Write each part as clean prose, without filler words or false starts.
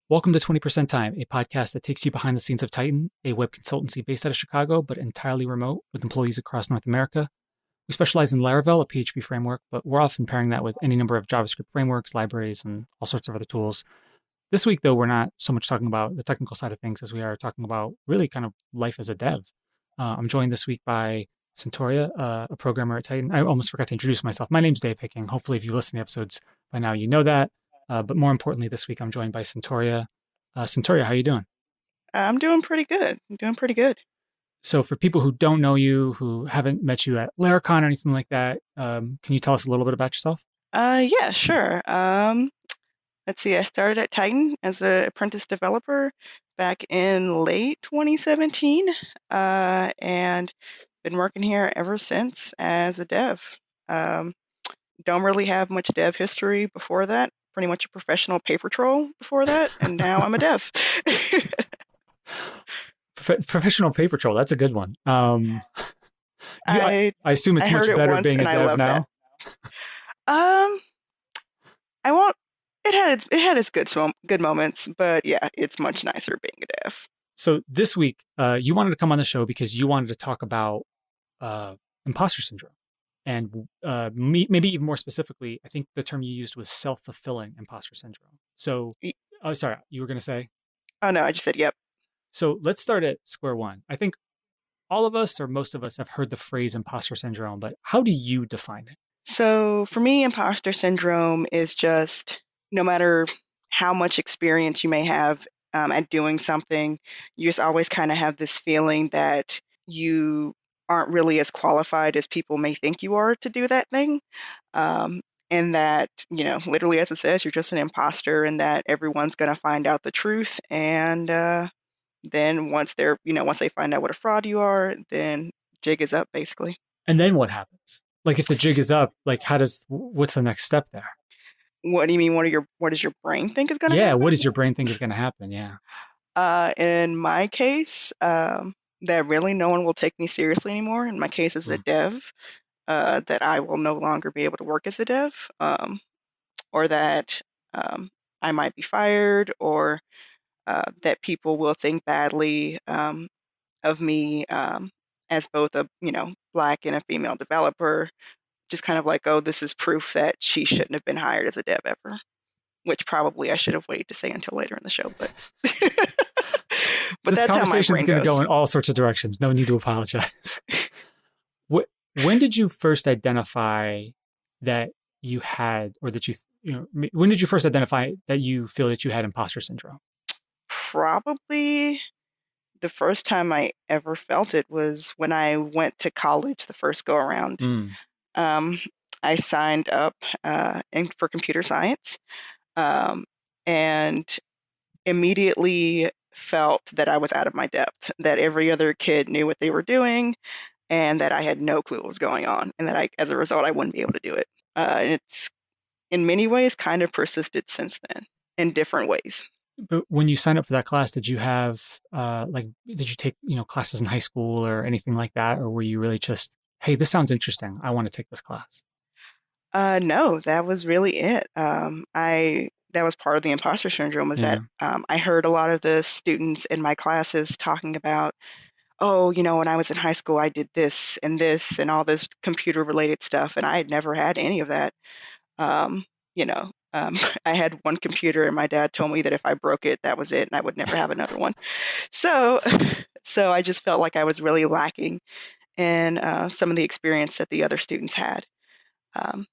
Welcome to 20% Time, a podcast that takes you behind the scenes of Titan, a web consultancy based out of Chicago, but entirely remote with employees across North America. We specialize in Laravel, a PHP framework, but we're often pairing that with any number of JavaScript frameworks, libraries, and all sorts of other tools. This week, though, we're not so much talking about the technical side of things as we are talking about really kind of life as a dev. I'm joined this week by Cenitoria, a programmer at Titan. I almost forgot to introduce myself. My name's Dave Hicking. Hopefully, if you listen to the episodes by now, you know that. But more importantly, this week, I'm joined by Cenitoria. Cenitoria, how you doing? I'm doing pretty good. I'm doing pretty good. So for people who don't know you, who haven't met you at Laracon or anything like that, can you tell us a little bit about yourself? Yeah, sure. Let's see. I started at Titan as an apprentice developer back in late 2017, and been working here ever since as a dev. Um, don't really have much dev history before that. Pretty much a professional paper troll before that, and now I'm a dev. Professional paper troll, that's a good one. I I assume I it's heard much it better once being a and I dev loved that. now. Um, I won't. It had its good moments, but yeah, it's much nicer being a dev. So this week, you wanted to come on the show because you wanted to talk about imposter syndrome. And maybe even more specifically, I think the term you used was self-fulfilling imposter syndrome. So, Y- oh, sorry, you were going to say? Oh no, I just said yep. So let's start at square one. I think all of us or most of us have heard the phrase imposter syndrome, but how do you define it? So for me, imposter syndrome is just no matter how much experience you may have at doing something, you just always kind of have this feeling that you aren't really as qualified as people may think you are to do that thing. Um, and that, literally as it says, you're just an imposter and that everyone's going to find out the truth. And then once they find out what a fraud you are, then jig is up basically. And then what happens? Like if the jig is up, like what's the next step there? What do you mean? What does your brain think is going to Yeah, what happen? does your brain think is going to happen? Yeah. In my case, that really no one will take me seriously anymore. In my case as a Mm. dev, that I will no longer be able to work as a dev, or that um, I might be fired, or that people will think badly of me as both a black and a female developer. Just kind of like, oh, this is proof that she shouldn't have been hired as a dev ever, which probably I should have waited to say until later in the show, but but This that's how my conversation is brain going to go goes. in all sorts of directions. No need to apologize. What, when did you first identify that you had, or that when did you first identify that you feel that you had imposter syndrome? Probably the first time I ever felt it was when I went to college the first go around. Mm. Um, I signed up for computer science, um, and immediately felt that I was out of my depth, that every other kid knew what they were doing, and that I had no clue what was going on, and that as a result, I wouldn't be able to do it. And it's in many ways kind of persisted since then in different ways. But when you signed up for that class, did you have did you take classes in high school or anything like that, or were you really just, hey, this sounds interesting, I want to take this class? No, that was really it. I That was part of the imposter syndrome was that Yeah. I heard a lot of the students in my classes talking about, oh, when I was in high school, I did this and all this computer related stuff, and I had never had any of that. Um, I had one computer, and my dad told me that if I broke it, that was it, and I would never have another one. So, so I just felt like I was really lacking in some of the experience that the other students had. Um,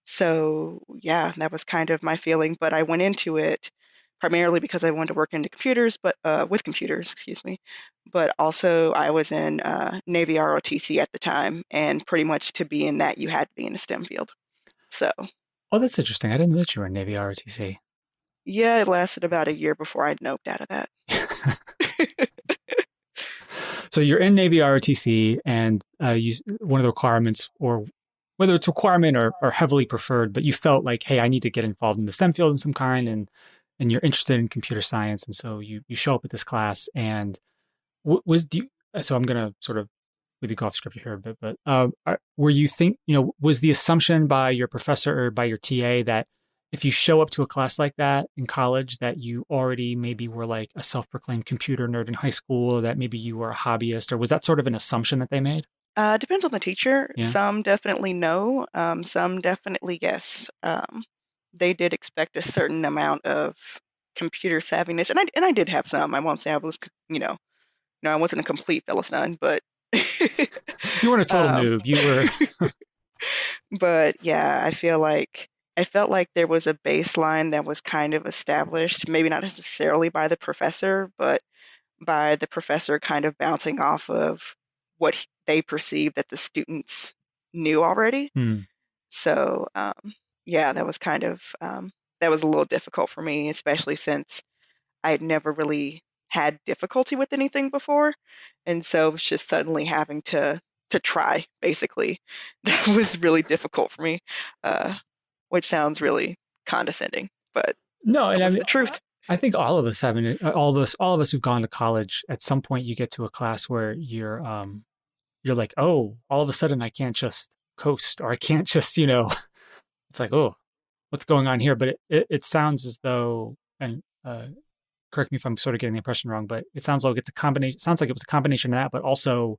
so yeah, that was kind of my feeling. But I went into it primarily because I wanted to work into computers, but with computers, excuse me. But also I was in Navy ROTC at the time, and pretty much to be in that, you had to be in a STEM field. So Oh, that's interesting. I didn't know that you were in Navy ROTC. yeah, it lasted about a year before I noped out of that. So you're in Navy ROTC, and one of the requirements, or whether it's a requirement or heavily preferred, but you felt like, hey, I need to get involved in the STEM field in some kind, and you're interested in computer science, and so you show up at this class, and was do you, so I'm gonna sort of maybe go off script here a bit, but were you was the assumption by your professor or by your TA that if you show up to a class like that in college that you already maybe were like a self-proclaimed computer nerd in high school, or that maybe you were a hobbyist, or was that sort of an assumption that they made? Depends on the teacher. Yeah. Some definitely no, some definitely yes. They did expect a certain amount of computer savviness, and I did have some. I won't say I was, no, I wasn't a complete Philistine, but You weren't a total um, noob. You were. but yeah, I felt like there was a baseline that was kind of established, maybe not necessarily by the professor, but by the professor kind of bouncing off of what they perceived that the students knew already. Hmm. So, yeah, that was a little difficult for me, especially since I had never really had difficulty with anything before. And so it's just suddenly having to try, basically. That was really difficult for me, uh, which sounds really condescending, but No, that and I was mean, the truth. I think all of us having it, all of us who've gone to college, at some point you get to a class where you're like, oh, all of a sudden I can't just coast, or I can't just, it's like, oh, what's going on here? But it sounds as though, and correct me if I'm sort of getting the impression wrong, but it sounds like it's a combination. Sounds like it was a combination of that, but also,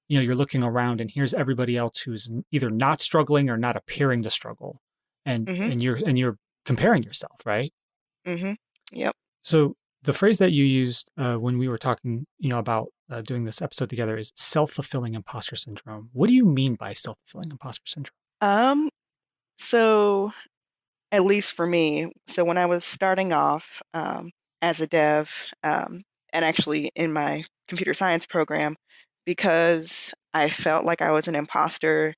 you're looking around and here's everybody else who's either not struggling or not appearing to struggle, and Mhm, and you're comparing yourself, right? mhm. Yep. So the phrase that you used when we were talking, about doing this episode together is self-fulfilling imposter syndrome. What do you mean by self-fulfilling imposter syndrome? Um, so at least for me, so when I was starting off, as a dev, and actually in my computer science program, because I felt like I was an imposter,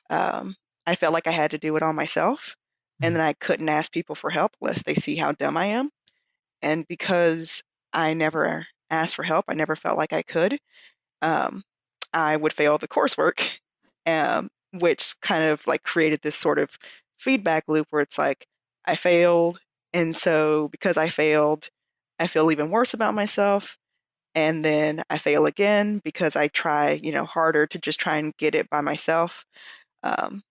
um, I felt like I had to do it all myself, and Mm. then I couldn't ask people for help lest they see how dumb I am. And because I never asked for help, I never felt like I could, um, I would fail the coursework, which kind of like created this sort of feedback loop where it's like I failed, and so because I failed, I feel even worse about myself, and then I fail again because I try, harder to just try and get it by myself. Um,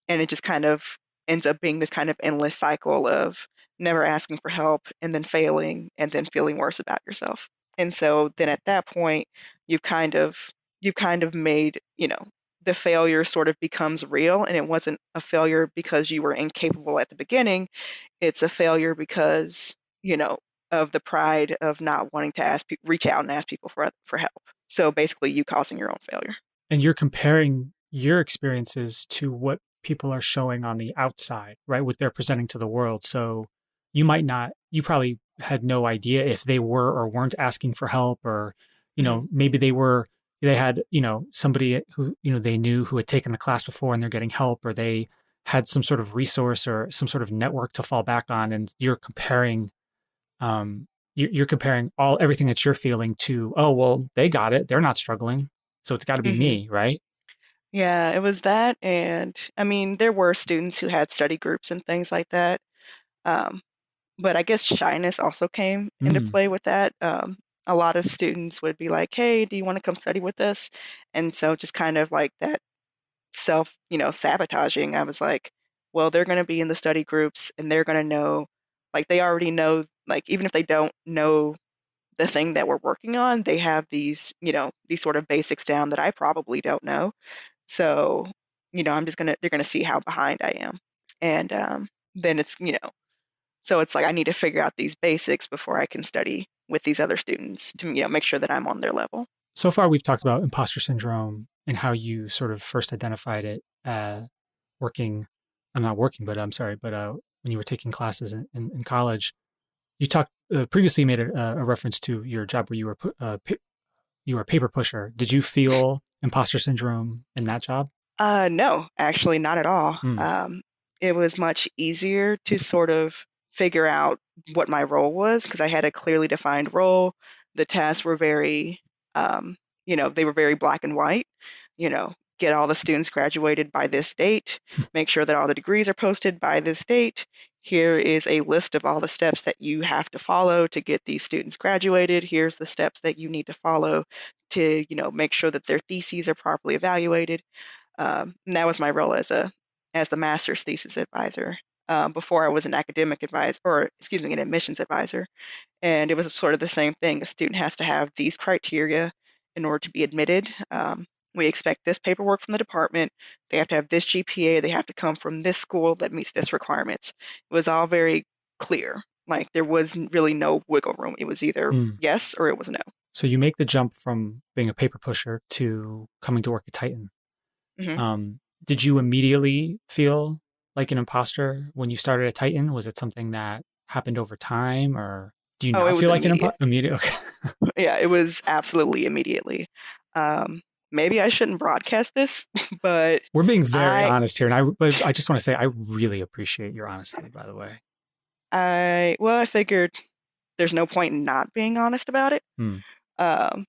and it just kind of ends up being this kind of endless cycle of never asking for help and then failing and then feeling worse about yourself. And so then at that point, you've kind of you've kind of made, the failure sort of becomes real, and it wasn't a failure because you were incapable at the beginning. It's a failure because, of the pride of not wanting to reach out and ask people for help. So basically you causing your own failure. And you're comparing your experiences to what people are showing on the outside, right? What they're presenting to the world. So you probably had no idea if they were or weren't asking for help, or, Mhm. maybe they had, somebody who, they knew who had taken the class before and they're getting help, or they had some sort of resource or some sort of network to fall back on. And you're comparing everything that you're feeling to, oh, well, they got it. They're not struggling. So it's got to be Mhm. me, right? Yeah, it was that, and I mean, there were students who had study groups and things like that, um, but I guess shyness also came into Mm. play with that. A lot of students would be like, "Hey, do you want to come study with us?" And so just kind of like that self, sabotaging. I was like, "Well, they're going to be in the study groups, and they're going to know, like they already know, like even if they don't know the thing that we're working on, they have these sort of basics down that I probably don't know." So, they're gonna see how behind I am. And then so it's like I need to figure out these basics before I can study with these other students to, make sure that I'm on their level. So far, we've talked about imposter syndrome and how you sort of first identified it working. I'm not working, but I'm sorry, but when you were taking classes in college, you talked previously made a reference to your job where you were a paper pusher. Did you feel imposter syndrome in that job? No, actually, not at all. Mm. It was much easier to sort of figure out what my role was because I had a clearly defined role. The tasks were they were very black and white. Get all the students graduated by this date, make sure that all the degrees are posted by this date. Here is a list of all the steps that you have to follow to get these students graduated. Here's the steps that you need to follow to, make sure that their theses are properly evaluated. And that was my role as the master's thesis advisor. before I was an academic advisor, or excuse me, an admissions advisor. And it was sort of the same thing. A student has to have these criteria in order to be admitted. We expect this paperwork from the department. They have to have this GPA. They have to come from this school that meets this requirements. It was all very clear. Like there was really no wiggle room. It was either Hmm. yes or it was no. So you make the jump from being a paper pusher to coming to work at Titan. Hmm. Did you immediately feel like an imposter when you started at Titan? Was it something that happened over time, or do you Oh, it not was feel like an immediate. immediate? Okay. Yeah, it was absolutely immediately. Um, Maybe I shouldn't broadcast this, but We're being very I, honest here, and but I just want to say I really appreciate your honesty. By the way. well, I figured there's no point in not being honest about it. Hmm. um,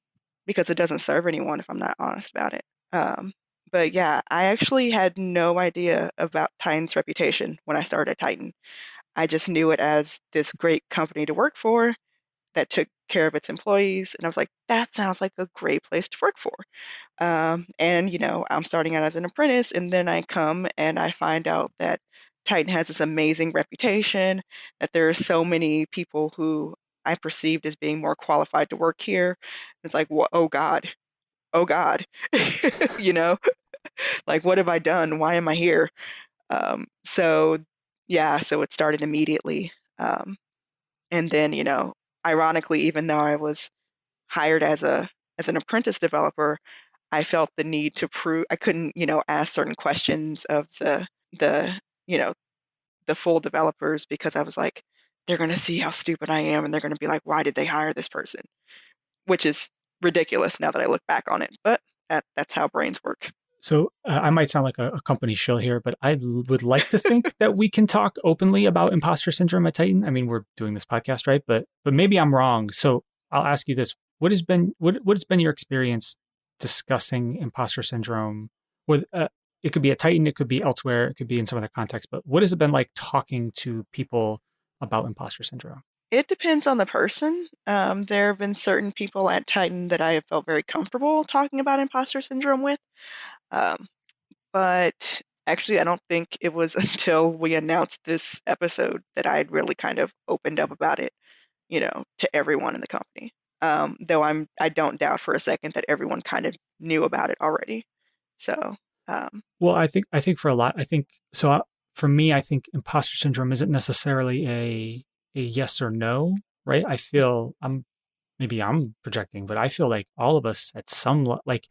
because it doesn't serve anyone if I'm not honest about it. Um, but yeah, I actually had no idea about Titan's reputation when I started at Titan. I just knew it as this great company to work for that took care of its employees, and I was like, that sounds like a great place to work for. And I'm starting out as an apprentice, and then I come and I find out that Titan has this amazing reputation, that there are so many people who I perceived as being more qualified to work here. It's like, oh God, oh God, you know, like what have I done? Why am I here? So yeah, so it started immediately. And then, ironically, even though I was hired as an apprentice developer, I felt the need to prove I couldn't, ask certain questions of the, you know, the full developers because I was like, they're gonna see how stupid I am and they're gonna be like, why did they hire this person? Which is ridiculous now that I look back on it. But that's how brains work. So I might sound like a company shill here, but would like to think that we can talk openly about imposter syndrome at Titan. I mean, we're doing this podcast, right? But maybe I'm wrong. So I'll ask you this: what has been your experience discussing imposter syndrome? With it could be at Titan, it could be elsewhere, it could be in some other context. But what has it been like talking to people about imposter syndrome? It depends on the person. There have been certain people at Titan that I have felt very comfortable talking about imposter syndrome with. Um, but actually, I don't think it was until we announced this episode that I had really kind of opened up about it, to everyone in the company. Though I don't doubt for a second that everyone kind of knew about it already. So, um, Well, I think for a lot, I think so. For me, I think imposter syndrome isn't necessarily a yes or no, right? I feel maybe I'm projecting, but I feel like all of us at like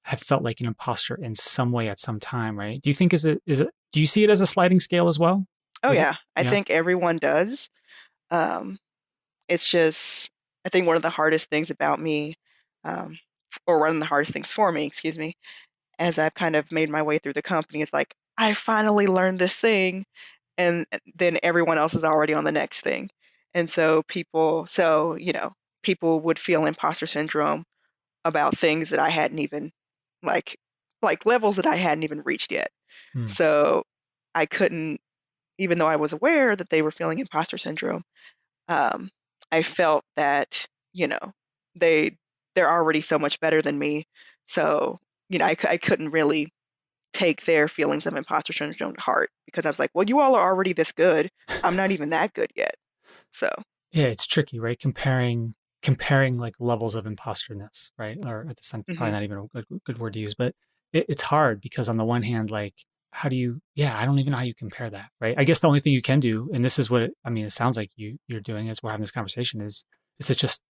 have felt like an imposter in some way at some time, right? Do you think is it do you see it as a sliding scale as well? oh Like, yeah, I yeah, think everyone does. Um, it's just, I think one of the hardest things about me, um, or one of the hardest things for me, excuse me, as I've kind of made my way through the company is like, I finally learned this thing, and then everyone else is already on the next thing. And so people would feel imposter syndrome about things that I hadn't even like levels that I hadn't even reached yet. hmm. So I couldn't, even though I was aware that they were feeling imposter syndrome, um, I felt that, they they're already so much better than me. So, I couldn't really take their feelings of imposter syndrome to heart because I was like, well, you all are already this good. I'm not even that good yet. So, Yeah, it's tricky, right? Comparing like levels of imposterness, right? Or at the same, probably hmm not even a good word to use, but it's hard because on the one hand, like, how do you? Yeah, I don't even know how you compare that, right? I guess the only thing you can do, and this is what I mean, it sounds like you're doing as we're having this conversation is to just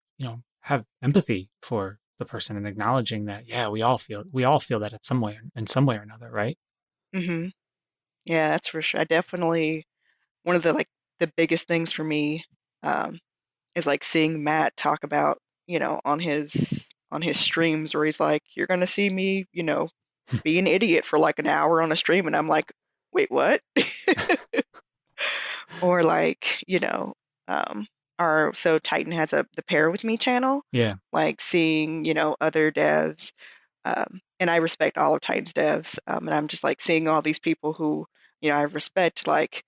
have empathy for the person and acknowledging that yeah, we all feel that at some way in some way or another, right? hmm yeah, that's for sure. I definitely, one of the the biggest things for me, um, is like seeing Matt talk about, on his streams where he's like, you're gonna see me, be an idiot for like an hour on a stream, and I'm like, wait, what? Or like, our so Titan has the Pair With Me channel, Yeah. like seeing, other devs, and I respect all of Titan's devs, and I'm just like seeing all these people who, I respect, like,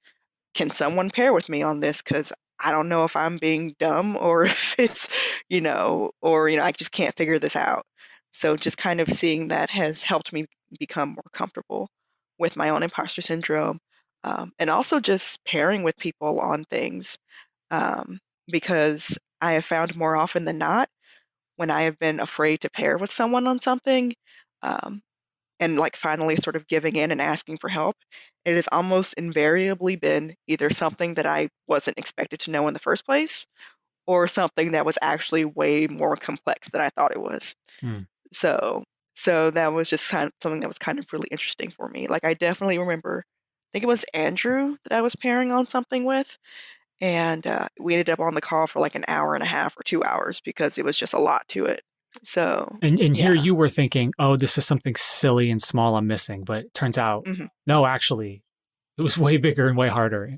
can someone pair with me on this? Because I don't know if I'm being dumb or if it's, or, I just can't figure this out. So just kind of seeing that has helped me become more comfortable with my own imposter syndrome. and also just pairing with people on things, um, because I have found more often than not when I have been afraid to pair with someone on something, um, and like finally sort of giving in and asking for help, it has almost invariably been either something that I wasn't expected to know in the first place or something that was actually way more complex than I thought it was. Hmm. So so that was just kind of something that was kind of really interesting for me. Like I definitely remember, I think it was Andrew that I was pairing on something with, and we ended up on the call for like an hour and a half or 2 hours because it was just a lot to it. So And here yeah. you were thinking, oh, this is something silly and small I'm missing, but it turns out, Hmm. no, actually, it was way bigger and way harder.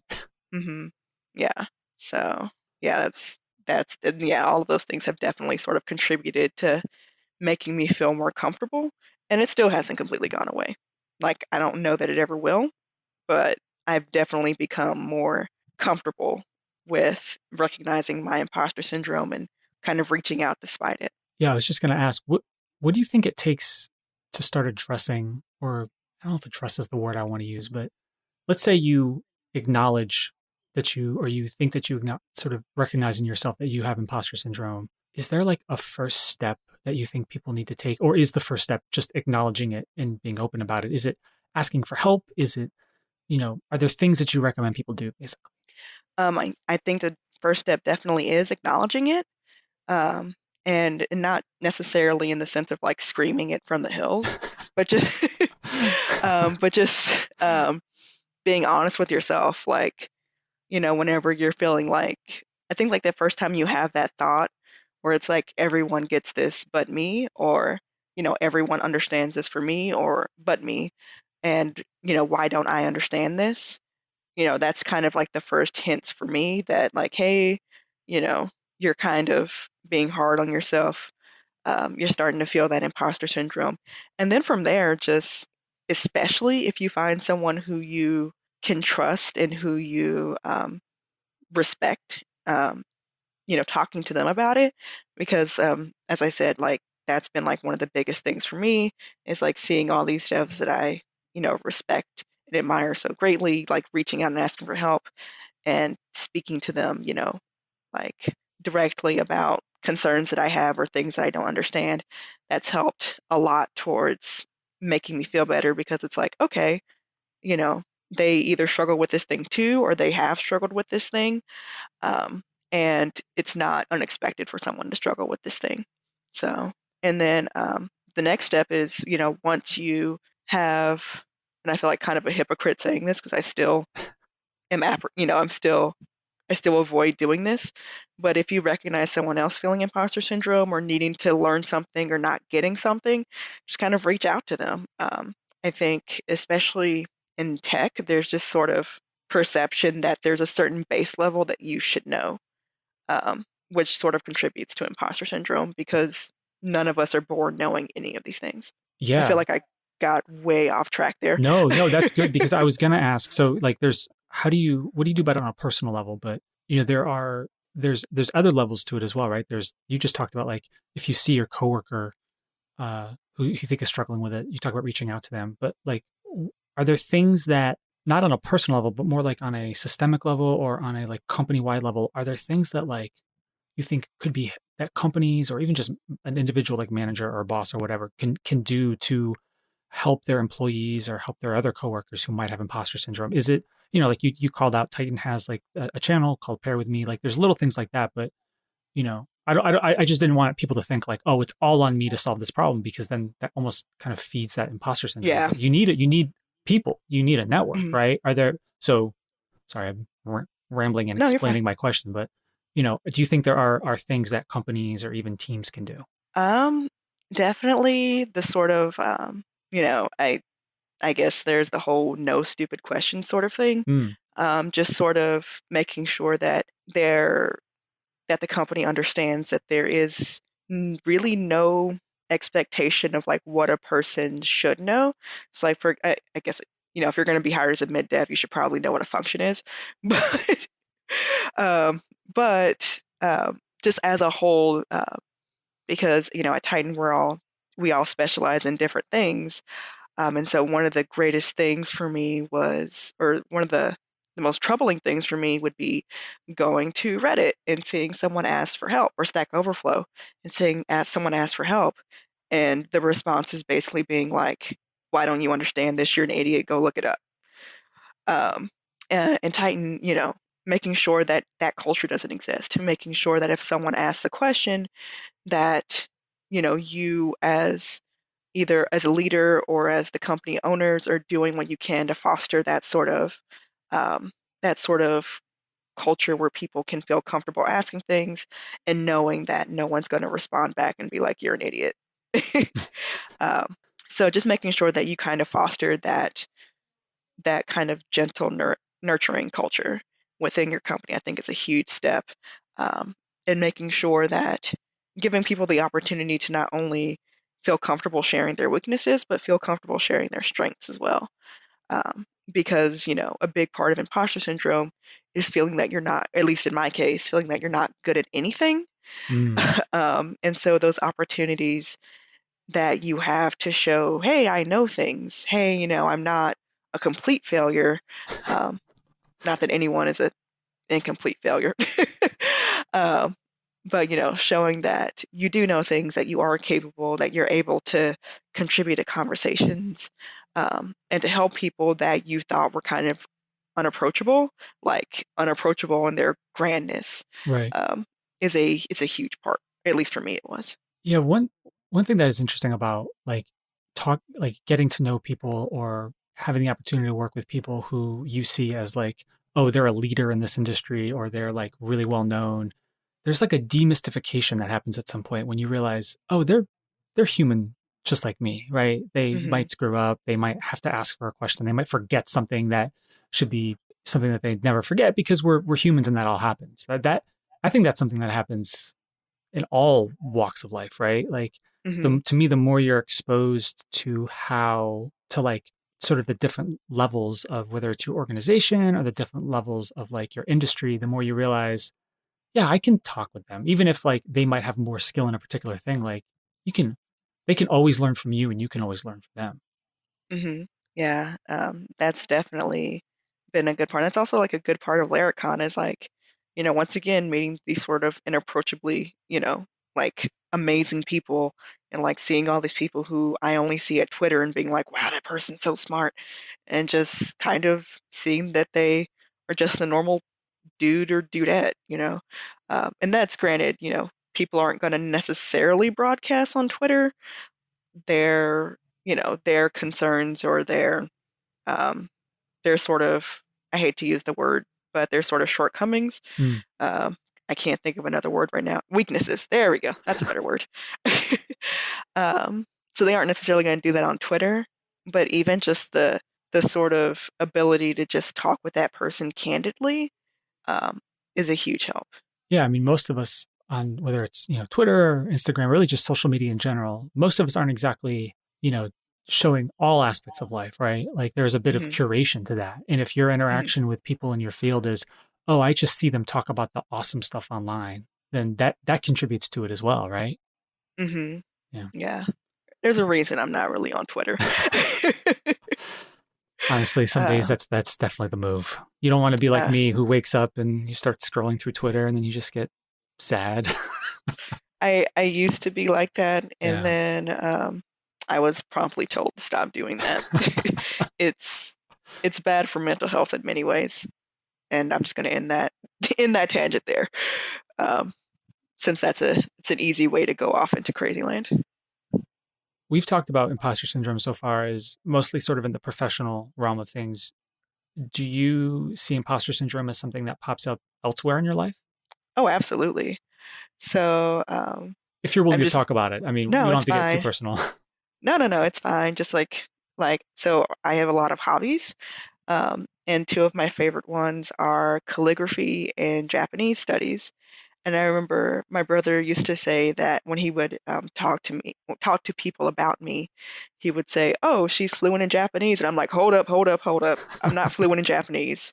Hmm. Yeah. So yeah, that's and yeah, all of those things have definitely sort of contributed to making me feel more comfortable, and it still hasn't completely gone away. Like I don't know that it ever will, but I've definitely become more comfortable with recognizing my imposter syndrome and kind of reaching out despite it. Yeah, I was just going to ask, what do you think it takes to start addressing, or I don't know if address is the word I want to use, but let's say you acknowledge that you, or you think that you sort of recognize in yourself that you have imposter syndrome. Is there like a first step that you think people need to take, or is the first step just acknowledging it and being open about it? Is it asking for help? Is it, are there things that you recommend people do, basically? I think the first step definitely is acknowledging it, um, and not necessarily in the sense of like screaming it from the hills, but just but just being honest with yourself. Like, whenever you're feeling like, I think like the first time you have that thought where it's like everyone gets this but me, or everyone understands this for me or but me, and why don't I understand this? That's kind of like the first hints for me that like, hey, you know you're kind of being hard on yourself. You're starting to feel that imposter syndrome, and then from there, just especially if you find someone who you can trust and who you respect, talking to them about it, because as I said, like that's been like one of the biggest things for me is like seeing all these devs that I respect and admire so greatly, like reaching out and asking for help and speaking to them, like directly about concerns that I have or things that I don't understand. That's helped a lot towards making me feel better because it's like, okay, you know, they either struggle with this thing too, or they have struggled with this thing. Um, and it's not unexpected for someone to struggle with this thing. So, and then the next step is, once you have, and I feel like kind of a hypocrite saying this because I still am, I still avoid doing this. But if you recognize someone else feeling imposter syndrome or needing to learn something or not getting something, just kind of reach out to them. I think, especially in tech, there's just sort of perception that there's a certain base level that you should know, which sort of contributes to imposter syndrome because none of us are born knowing any of these things. I feel Yeah. like I got way off track there. No, no, that's good because I was gonna ask. So, like, what do you do about it on a personal level? But there's other levels to it as well, right? You just talked about like if you see your coworker who you think is struggling with it, you talk about reaching out to them. But like, are there things that not on a personal level, but more like on a systemic level or on a like company wide level? Are there things that like you think could be that companies or even just an individual like manager or boss or whatever can do to help their employees or help their other coworkers who might have imposter syndrome? Is it, like you called out Titan has like a channel called Pair with Me. Like there's little things like that, but I just didn't want people to think like, oh, it's all on me to solve this problem because then that almost kind of feeds that imposter syndrome. Yeah. But you need it. You need people. You need a network, Mhm. right? So sorry, I'm rambling and No, you're fine. explaining my question, but do you think there are things that companies or even teams can do? Um, Definitely the sort of, I guess there's the whole no stupid questions sort of thing. Mm, Just sort of making sure that the company understands that there is really no expectation of like what a person should know. It's like I guess if you're going to be hired as a mid dev, you should probably know what a function is, but um, just as a whole, because at Titan we all specialize in different things. And so one of the greatest things for me was, or one of the most troubling things for me would be going to Reddit and seeing someone ask for help, or Stack Overflow and seeing someone ask for help, and the response is basically being like, "Why don't you understand this? You're an idiot. Go look it up." Um, and Titan, making sure that that culture doesn't exist, making sure that if someone asks a question, that you as either as a leader or as the company owners are doing what you can to foster um, that sort of culture where people can feel comfortable asking things and knowing that no one's going to respond back and be like, "You're an idiot." um, so just making sure that you kind of foster that kind of gentle nurturing culture within your company, I think is a huge step. Um, in making sure that giving people the opportunity to not only feel comfortable sharing their weaknesses, but feel comfortable sharing their strengths as well. Because, a big part of imposter syndrome is feeling that you're not, at least in my case, feeling that you're not good at anything. Mm. And so those opportunities that you have to show, hey, I know things. Hey, I'm not a complete failure. Um, Not that anyone is an incomplete failure. um, but, showing that you do know things, that you are capable, that you're able to contribute to conversations, and to help people that you thought were kind of unapproachable, like unapproachable in their grandness, Right. um, is a huge part. At least for me, it was. Yeah, one thing that is interesting about getting to know people or having the opportunity to work with people who you see as like, oh, they're a leader in this industry or they're like really well known. There's like a demystification that happens at some point when you realize, oh, they're human just like me, right? They Hmm. might screw up, they might have to ask for a question, they might forget something that should be something that they'd never forget because we're humans and that all happens. That I think that's something that happens in all walks of life, right? Like Hmm. the to me, the more you're exposed to how to like sort of the different levels of whether it's your organization or the different levels of like your industry, the more you realize, yeah, I can talk with them, even if like they might have more skill in a particular thing. Like you can, they can always learn from you, and you can always learn from them. Hmm. Yeah, that's definitely been a good part. That's also like a good part of Laricon is like, once again, meeting these sort of inapproachably, like amazing people, and like seeing all these people who I only see at Twitter and being like, wow, that person's so smart. And just kind of seeing that they are just a normal dude or dudette, and that's granted, people aren't going to necessarily broadcast on Twitter their concerns or um, their sort of, I hate to use the word, but their sort of shortcomings. Mm. Um, I can't think of another word right now. Weaknesses. There we go. That's a better word. um, so they aren't necessarily going to do that on Twitter, but even just the sort of ability to just talk with that person candidly, um, is a huge help. Yeah, I mean, most of us on whether it's Twitter or Instagram, really just social media in general, most of us aren't exactly you know showing all aspects of life, right? Like there's a bit of Hmm. curation to that, and if your Hmm. interaction with people in your field is, oh, I just see them talk about the awesome stuff online, then that contributes to it as well, right? Hmm. Yeah. Yeah. There's a reason I'm not really on Twitter. Honestly, some days uh, that's definitely the move. You don't want to be like yeah. me who wakes up and you start scrolling through Twitter and then you just get sad. I used to be like that, and Yeah. then I was promptly told to stop doing that. It's it's bad for mental health in many ways, and I'm just going to end that in that tangent there, um, since it's an easy way to go off into crazy land. We've talked about imposter syndrome so far as mostly sort of in the professional realm of things. Do you see imposter syndrome as something that pops up elsewhere in your life? Oh, absolutely. So If you're willing I'm to just talk about it. I mean, we no, don't it's have to get too fine. personal. No, no, no, it's fine. Just like so, I have a lot of hobbies. And two of my favorite ones are calligraphy and Japanese studies. And I remember my brother used to say that when he would talk to people about me, he would say, "Oh, she's fluent in Japanese." And I'm like, "Hold up, hold up, hold up. I'm not fluent in Japanese.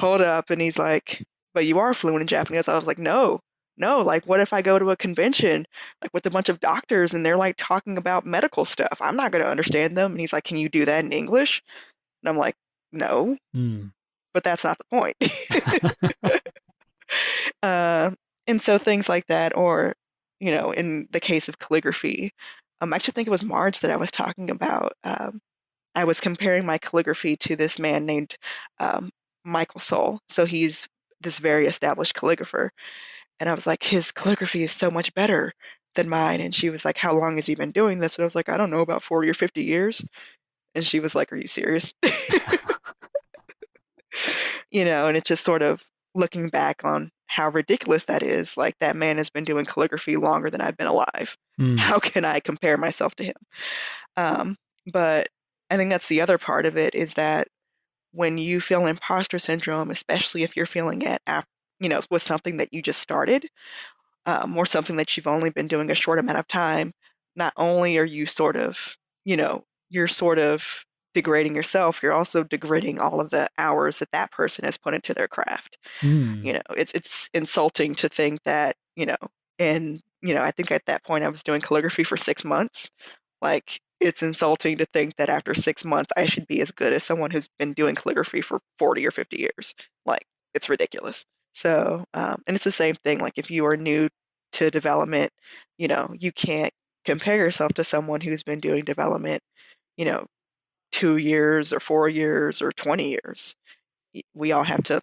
Hold up." And he's like, "But you are fluent in Japanese." I was like, "No, no, like, what if I go to a convention, like, with a bunch of doctors and they're like talking about medical stuff? I'm not going to understand them. And he's like, can you do that in English? And I'm like, no, Mm. but that's not the point. Uh, and so things like that, or, in the case of calligraphy, I actually think it was Marge that I was talking about. I was comparing my calligraphy to this man named um, Michael Soul. So he's this very established calligrapher. And I was like, his calligraphy is so much better than mine. And she was like, how long has he been doing this? And I was like, I don't know, about 40 or 50 years. And she was like, are you serious? And it's just sort of looking back on how ridiculous that is. Like, that man has been doing calligraphy longer than I've been alive. Mm. How can I compare myself to him? Um, but I think that's the other part of it, is that when you feel imposter syndrome, especially if you're feeling it with something that you just started, or something that you've only been doing a short amount of time, not only are you you're sort of degrading yourself, you're also degrading all of the hours that that person has put into their craft. Mm. It's insulting to think that, and, I think at that point I was doing calligraphy for 6 months. Like, it's insulting to think that after 6 months I should be as good as someone who's been doing calligraphy for 40 or 50 years. Like, it's ridiculous. So, and it's the same thing. Like, if you are new to development, you can't compare yourself to someone who's been doing development, you know, 2 years or 4 years or 20 years. We all have to,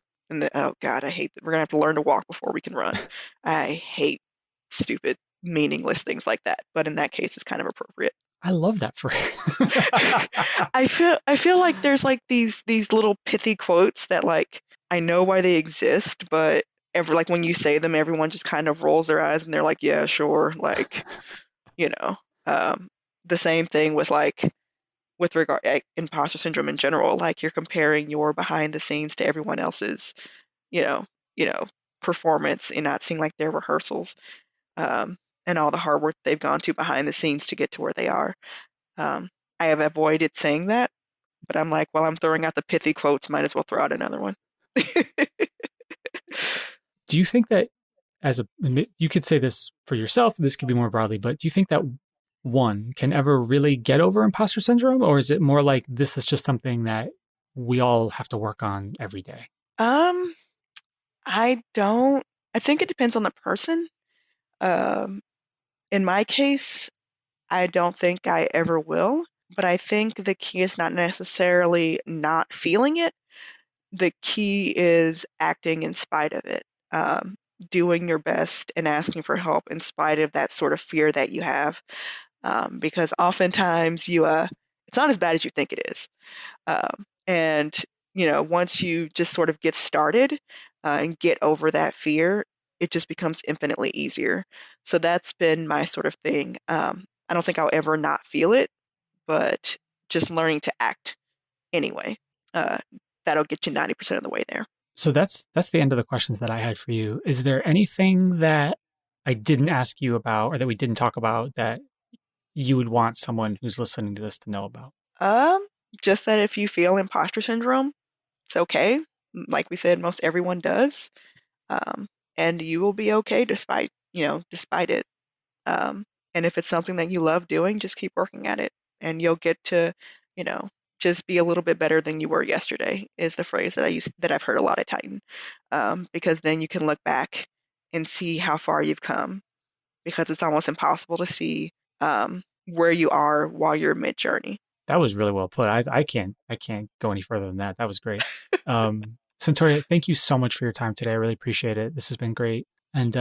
oh God, I hate that. We're gonna have to learn to walk before we can run. I hate stupid, meaningless things like that. But in that case, it's kind of appropriate. I love that phrase. I feel like there's like these little pithy quotes that, like, I know why they exist, but like when you say them, everyone just kind of rolls their eyes and they're like, yeah, sure. Like, you know, um, the same thing with, like, with regard imposter syndrome in general. Like, you're comparing your behind the scenes to everyone else's, you know, you know, performance, and not seeing like their rehearsals, um, and all the hard work they've gone to behind the scenes to get to where they are. Um, I have avoided saying that, but I'm like, while I'm throwing out the pithy quotes, might as well throw out another one. Do you think that you could say this for yourself, this could be more broadly, but do you think that one can ever really get over imposter syndrome? Or is it more like this is just something that we all have to work on every day? Um, I don't. I think it depends on the person. Um, in my case, I don't think I ever will, but I think the key is not necessarily not feeling it. The key is acting in spite of it, doing your best and asking for help in spite of that sort of fear that you have. Because oftentimes it's not as bad as you think it is. And, once you just sort of get started, and get over that fear, it just becomes infinitely easier. So that's been my sort of thing. I don't think I'll ever not feel it, but just learning to act anyway. Uh, that'll get you 90% of the way there. So that's the end of the questions that I had for you. Is there anything that I didn't ask you about or that we didn't talk about that you would want someone who's listening to this to know about? Um, just that if you feel imposter syndrome, it's okay. Like we said, most everyone does. Um, and you will be okay despite it. Um, and if it's something that you love doing, just keep working at it, and you'll get to, you know, just be a little bit better than you were yesterday, is the phrase that I've heard a lot at Titan. Because then you can look back and see how far you've come, because it's almost impossible to see where you are while you're mid journey. That was really well put. I can't go any further than that. That was great. Centauria, thank you so much for your time today. I really appreciate it. This has been great. And